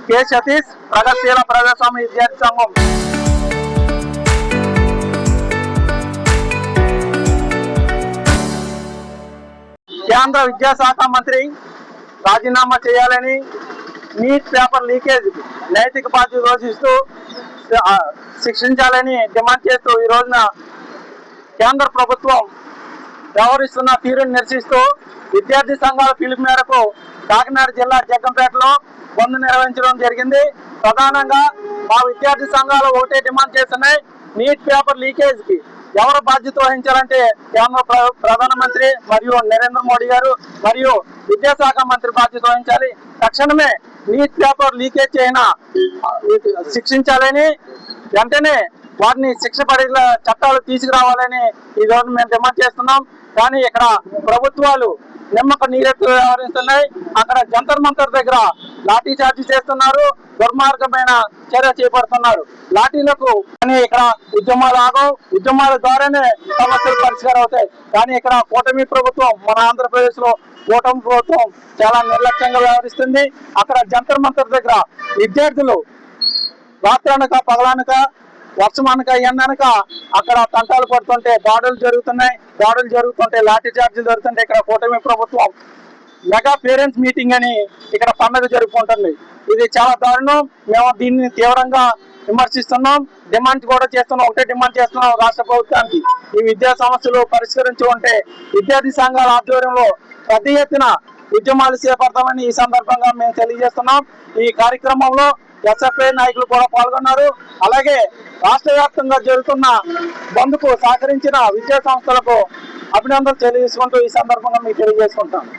K Satish, ప్రగతిశీల ప్రజాస్వామ్య విద్యార్థి సంఘం. కేంద్ర విద్యాశాఖ మంత్రి రాజీనామా చేయాలని, నీట్ పేపర్ లీకేజ్ నైతిక బాధ్యత రోజుస్తూ శిక్షించాలని డిమాండ్ చేస్తూ ఈ రోజున కేంద్ర ప్రభుత్వం వ్యవహరిస్తున్న తీరును నిరసిస్తూ విద్యార్థి సంఘాల పిలుపు మేరకు కాకినాడ జిల్లా జగ్గంపేటలో బంద్ నిర్వహించడం జరిగింది. ప్రధానంగా మా విద్యార్థి సంఘాలు ఒకటే డిమాండ్ చేస్తున్నాయి, నీట్ పేపర్ లీకేజ్ కి ఎవరు బాధ్యత వహించాలంటే కేంద్ర ప్రధానమంత్రి మరియు నరేంద్ర మోడీ గారు మరియు విద్యాశాఖ మంత్రి బాధ్యత వహించాలి. తక్షణమే నీట్ పేపర్ లీకేజ్ అయినా శిక్షించాలని, వెంటనే వారిని శిక్ష పడేలా చట్టాలు తీసుకురావాలని ఈ రోజు మేము డిమాండ్ చేస్తున్నాం. కానీ ఇక్కడ ప్రభుత్వాలు నిమ్మక నీరెత్తు వ్యవహరిస్తున్నాయి. అక్కడ జంతర్ మంతర్ దగ్గర లాఠీ చార్జీ చేస్తున్నారు, దుర్మార్గమైన చర్య చేపడుతున్నారు. లాఠీలకు కానీ ఇక్కడ ఉద్యమాలు ఆగవు, ఉద్యమాల ద్వారానే సమస్యలు పరిష్కారం అవుతాయి. కానీ ఇక్కడ కూటమి ప్రభుత్వం, మన ఆంధ్రప్రదేశ్ లో కూటమి ప్రభుత్వం చాలా నిర్లక్ష్యంగా వ్యవహరిస్తుంది. అక్కడ జంతర్ మంతర్ దగ్గర విద్యార్థులు రాత్రనక పగలనక వర్షం అనక ఎండనక అక్కడ తంటాలు పడుతుంటే దాడులు జరుగుతుంటే లాఠీ చార్జీలు జరుగుతుంటే ఇక్కడ కూటమి ప్రభుత్వం మెగా పేరెంట్స్ మీటింగ్ అని ఇక్కడ పండుగ జరుపుకుంటుంది. ఇది చాలా దారుణం. మేము దీన్ని తీవ్రంగా విమర్శిస్తున్నాం, డిమాండ్ కూడా చేస్తున్నాం. ఒకటే డిమాండ్ చేస్తున్నాం రాష్ట్ర ప్రభుత్వానికి, ఈ విద్యా సమస్యలు పరిష్కరించి ఉంటే విద్యార్థి సంఘాల ఆధ్వర్యంలో పెద్ద ఎత్తున ఉద్యమాలు చేపడతామని ఈ సందర్భంగా మేము తెలియజేస్తున్నాం. ఈ కార్యక్రమంలో ఎస్ఎఫ్ఐ నాయకులు కూడా పాల్గొన్నారు. అలాగే రాష్ట్ర వ్యాప్తంగా జరుగుతున్న బంద్కు సహకరించిన విద్యా సంస్థలకు అభినందనలు తెలియజేసుకుంటూ ఈ సందర్భంగా మీకు తెలియజేసుకుంటాం.